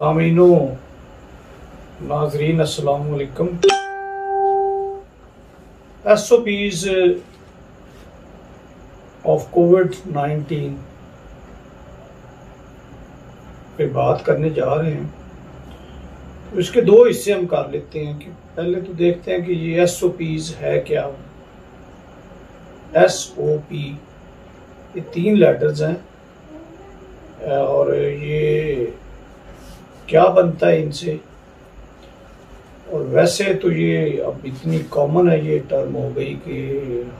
सामीनो नाजरीन अस्सलाम वालेकुम। SOPs ऑफ कोविड-19 पे बात करने जा रहे हैं। तो इसके दो हिस्से हम कर लेते हैं कि पहले तो देखते हैं कि ये SOPs है क्या। SOP ये 3 लेटर्स हैं और ये क्या बनता है इनसे। और वैसे तो ये अब इतनी कॉमन है ये टर्म हो गई कि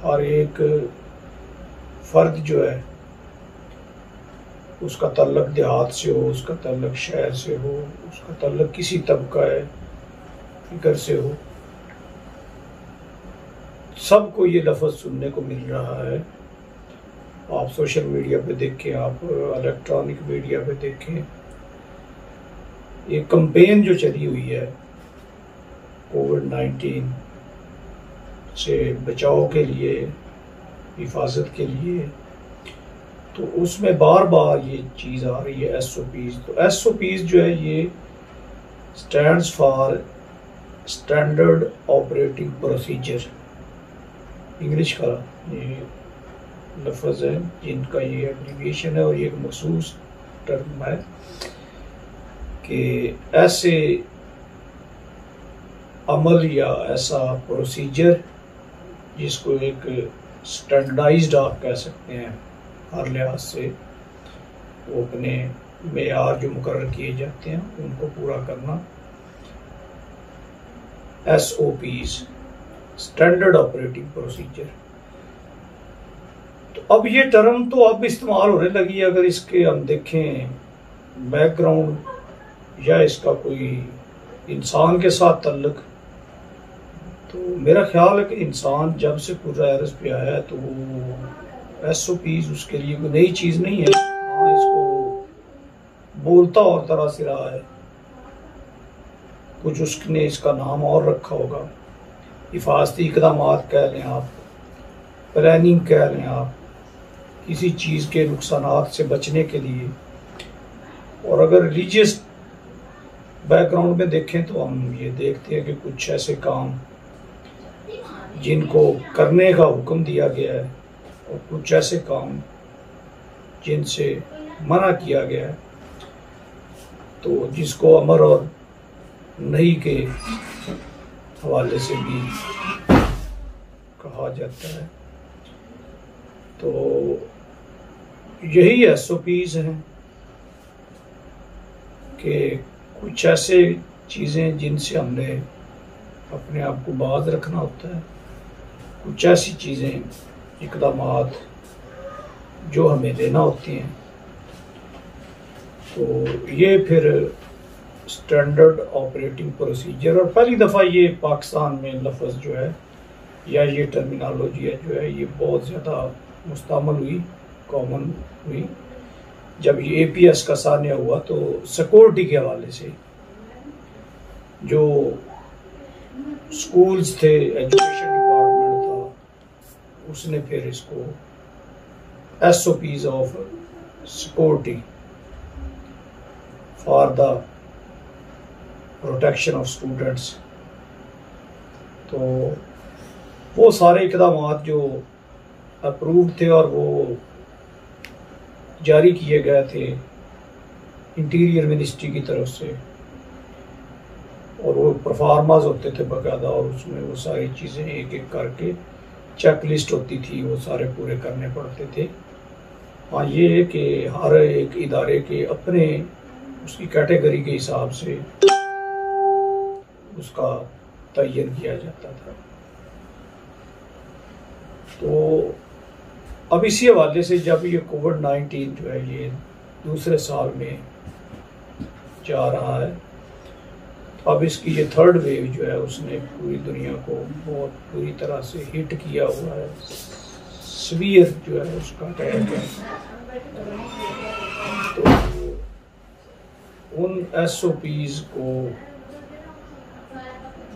हर एक फर्द जो है उसका तल्लक देहात से हो, उसका तल्लक शहर से हो, उसका तल्लक किसी तबका है फिक्र से हो, सबको ये लफ्ज़ सुनने को मिल रहा है। आप सोशल मीडिया पे देखें, आप इलेक्ट्रॉनिक मीडिया पे देखें, ये कैंपेन जो चली हुई है कोविड-19 से बचाव के लिए, हिफाजत के लिए, तो उसमें बार बार ये चीज़ आ रही है SOPs। तो SOPs जो है ये stands for standard operating procedure, English का ये लफ्ज़ है जिनका ये एब्रीविएशन है और ये एक मखसूस टर्म है कि ऐसे अमल या ऐसा प्रोसीजर जिसको एक स्टैंडर्डाइज्ड आप कह सकते हैं हर लिहाज से, वो अपने मेयार जो मुकर्रर किए जाते हैं उनको पूरा करना, SOPs स्टैंडर्ड ऑपरेटिंग प्रोसीजर। तो अब ये टर्म तो अब इस्तेमाल होने लगी। अगर इसके हम देखें बैकग्राउंड या इसका कोई इंसान के साथ तल्लुक, तो मेरा ख्याल है कि इंसान जब से पूरा एरस पे आया है तो SOPs उसके लिए कोई नई चीज़ नहीं है। हाँ, इसको बोलता और तरह से रहा है, कुछ उसने इसका नाम और रखा होगा। हिफाजती इक़दामात कह लें आप, प्लानिंग कह लें आप, किसी चीज़ के नुकसानात से बचने के लिए। और अगर रिलीजियस बैकग्राउंड में देखें तो हम ये देखते हैं कि कुछ ऐसे काम जिनको करने का हुक्म दिया गया है और कुछ ऐसे काम जिनसे मना किया गया है, तो जिसको अमर और नही के हवाले से भी कहा जाता है। तो यही SOPs हैं कि कुछ ऐसे चीज़ें जिनसे हमने अपने आप को बाज रखना होता है, कुछ ऐसी चीज़ें, इक़दामात जो हमें लेना होती हैं। तो ये फिर स्टैंडर्ड ऑपरेटिंग प्रोसीजर, और पहली दफ़ा ये पाकिस्तान में लफ्ज़ जो है या ये टर्मिनोलॉजी है जो है ये बहुत ज़्यादा मुस्तअमल हुई, कॉमन हुई जब ये APS का सानिया हुआ। तो सिक्योरिटी के हवाले से जो स्कूल्स थे, एजुकेशन डिपार्टमेंट था, उसने फिर इसको SOPs of security for the protection of students, तो वो सारे इक़दामात जो अप्रूव थे और वो जारी किए गए थे इंटीरियर मिनिस्ट्री की तरफ से, और वो परफॉर्मास होते थे बाकायदा, और उसमें वो सारी चीज़ें एक एक करके चेक लिस्ट होती थी, वो सारे पूरे करने पड़ते थे। हाँ, ये है कि हर एक इदारे के अपने उसकी कैटेगरी के हिसाब से उसका तयन किया जाता था। तो अब इसी हवाले से जब ये कोविड-19 जो है ये दूसरे साल में जा रहा है, अब इसकी ये 3rd वेव जो है उसने पूरी दुनिया को बहुत बुरी तरह से हिट किया हुआ है। सीवियर जो है उसका अटैक है। तो उन SOPs को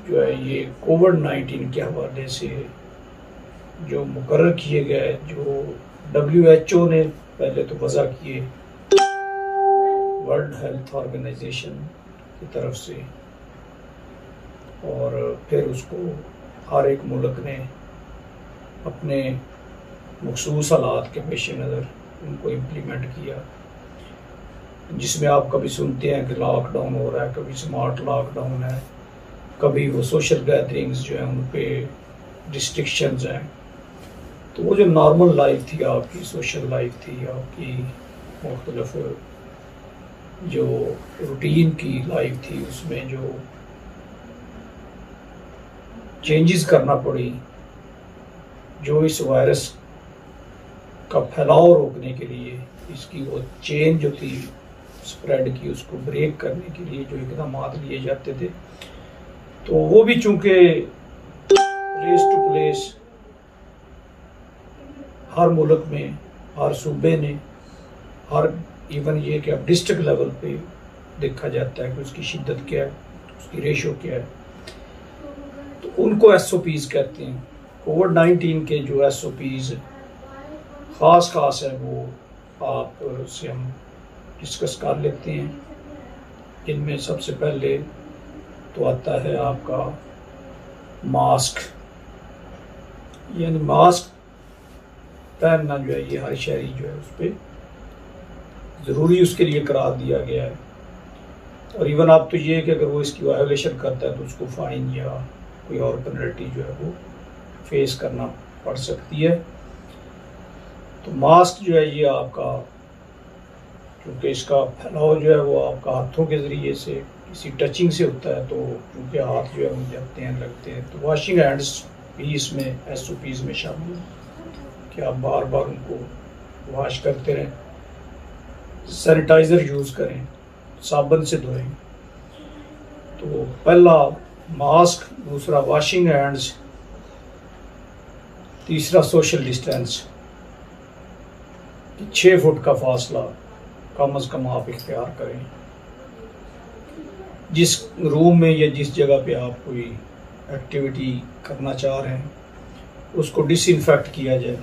जो है ये कोविड-19 के हवाले से जो मुकर्रर किए गए, जो WHO ने पहले तो वज़ा किए, वर्ल्ड हेल्थ ऑर्गेनाइजेशन की तरफ से, और फिर उसको हर एक मुल्क ने अपने मखसूस हालात के पेश नज़र उनको इम्प्लीमेंट किया, जिसमें आप कभी सुनते हैं कि लॉकडाउन हो रहा है, कभी स्मार्ट लॉकडाउन है, कभी वो सोशल गैदरिंग्स जो है उन पे रिस्ट्रिक्शंस हैं। तो वो जो नॉर्मल लाइफ थी आपकी, सोशल लाइफ थी आपकी, मुख्तलिफ जो रूटीन की लाइफ थी, उसमें जो चेंजेस करना पड़ी, जो इस वायरस का फैलाव रोकने के लिए, इसकी वो चेन जो थी स्प्रेड की, उसको ब्रेक करने के लिए जो इकदाम लिए जाते थे, तो वो भी चूंकि प्लेस टू प्लेस हर मुल्क में, हर सूबे ने, हर इवन ये कि अब डिस्ट्रिक्ट लेवल पे देखा जाता है कि उसकी शिद्दत क्या है, उसकी रेशो क्या है, तो उनको SOPs कहते हैं। कोविड-19 के जो SOPs खास है वो आप से हम डिस्कस कर लेते हैं। इनमें सबसे पहले तो आता है आपका मास्क, यानी मास्क पहनना जो है ये हर शहरी जो है उस पर ज़रूरी उसके लिए करार दिया गया है। और इवन आप तो ये कि अगर वो इसकी वायोलेशन करता है तो उसको फाइन या कोई और पेनल्टी जो है वो फेस करना पड़ सकती है। तो मास्क जो है ये आपका, क्योंकि इसका फैलाव जो है वो आपका हाथों के ज़रिए से, किसी टचिंग से होता है, तो क्योंकि हाथ जो है वो जाते हैं, लगते हैं, तो वॉशिंग हैंड्स भी इसमें SOPs में शामिल है कि आप बार बार उनको वॉश करते रहें, सैनिटाइज़र यूज़ करें, साबुन से धोएं। तो पहला मास्क, दूसरा वॉशिंग हैंड्स, तीसरा सोशल डिस्टेंस, 6 फुट का फासला कम अज़ कम आप इख्तियार करें। जिस रूम में या जिस जगह पे आप कोई एक्टिविटी करना चाह रहे हैं उसको डिसइंफेक्ट किया जाए,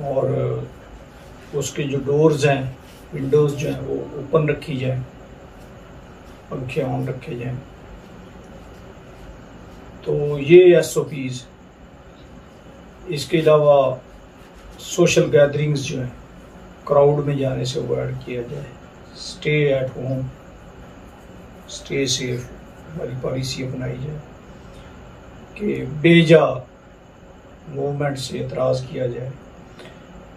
और उसके जो डोर्स हैं, विंडोज़ जो हैं वो ओपन रखी जाए, पंखे ऑन रखे जाएं। तो ये SOPs। इसके अलावा सोशल गैदरिंग्स जो है, क्राउड में जाने से अवॉइड किया जाए, stay at home, stay safe वाली पॉलिसी अपनाई जाए, कि बेजा मूवमेंट से एतराज़ किया जाए।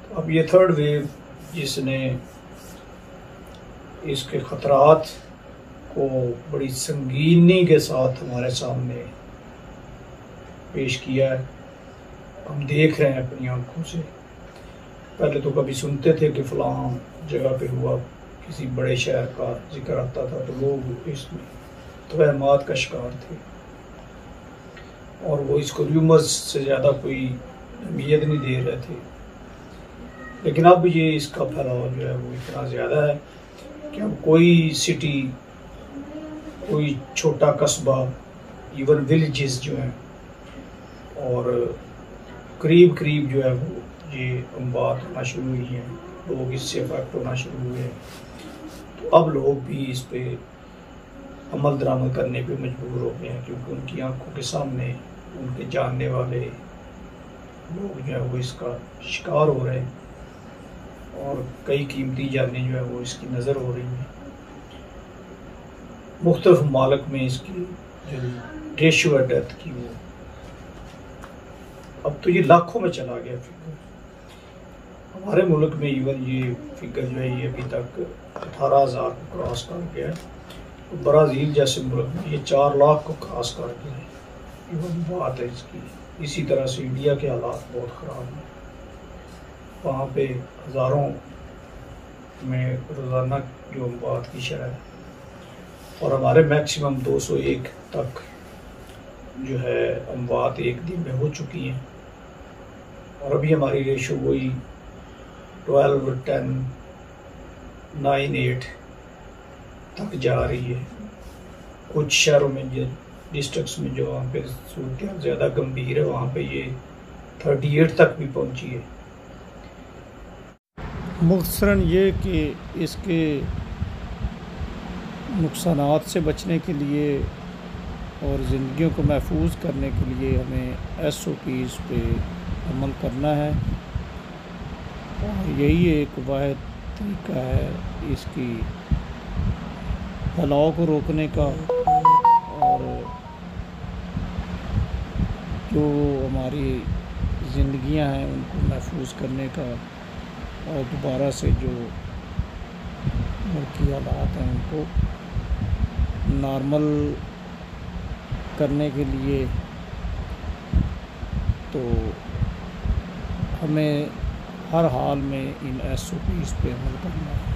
तो अब ये थर्ड वेव जिसने इसके ख़तरात को बड़ी संगीनी के साथ हमारे सामने पेश किया है, हम देख रहे हैं अपनी आंखों से। पहले तो कभी सुनते थे कि फ़लाँ जगह पे हुआ, किसी बड़े शहर का जिक्र आता था तो लोग इसमें तवहमात का शिकार थे, और वो इसको र्यूमर्स से ज़्यादा कोई अहमियत नहीं दे रहे थे। लेकिन अब ये इसका फैलाव जो है वो इतना ज़्यादा है कि अब कोई सिटी, कोई छोटा कस्बा, इवन विलेजेस जो हैं, और करीब करीब जो है वो ये बात होना शुरू हुई है, लोग इससे अफेक्ट होना शुरू हुए हैं। तो अब लोग भी इस पे अमल दरामद करने पे मजबूर हो गए हैं, क्योंकि उनकी आंखों के सामने उनके जानने वाले लोग जो है वो इसका शिकार हो रहे हैं, और कई कीमती जानें जो है वो इसकी नज़र हो रही हैं। मुख्तलिफ ममालिक में इसकी जो रेशियो है डेथ की, वो अब तो ये लाखों में चला गया फिगर। हमारे मुल्क में इवन ये फिगर जो है ये अभी तक 18,000 को क्रॉस कर गया है। तो ब्राज़ील जैसे मुल्क में ये 4 लाख को क्रॉस कर गया है। इवन बात है इसकी। इसी तरह से इंडिया के हालात बहुत ख़राब हैं, वहाँ पे हज़ारों में रोज़ाना जो बात की शरह है, और हमारे मैक्सिमम 201 तक जो है अमवात एक दिन में हो चुकी हैं, और अभी हमारी रेशो वही 12, 10, 9, 8 तक जा रही है। कुछ शहरों में, जो डिस्ट्रिक्ट्स में जो वहाँ पे सूरत ज़्यादा गंभीर है, वहाँ पे ये 38 तक भी पहुँची है। मुख्तसरन ये कि इसके नुकसानात से बचने के लिए और ज़िंदगियों को महफूज करने के लिए हमें SOPs पे अमल करना है, और यही एक वाहिद तरीका है इसकी फैलाव को रोकने का, और जो हमारी ज़िंदगियां हैं उनको महफूज करने का, और दोबारा से जो मुल्की हालात हैं उनको नॉर्मल करने के लिए तो हमें हर हाल में इन SOPs पे अमल करना है।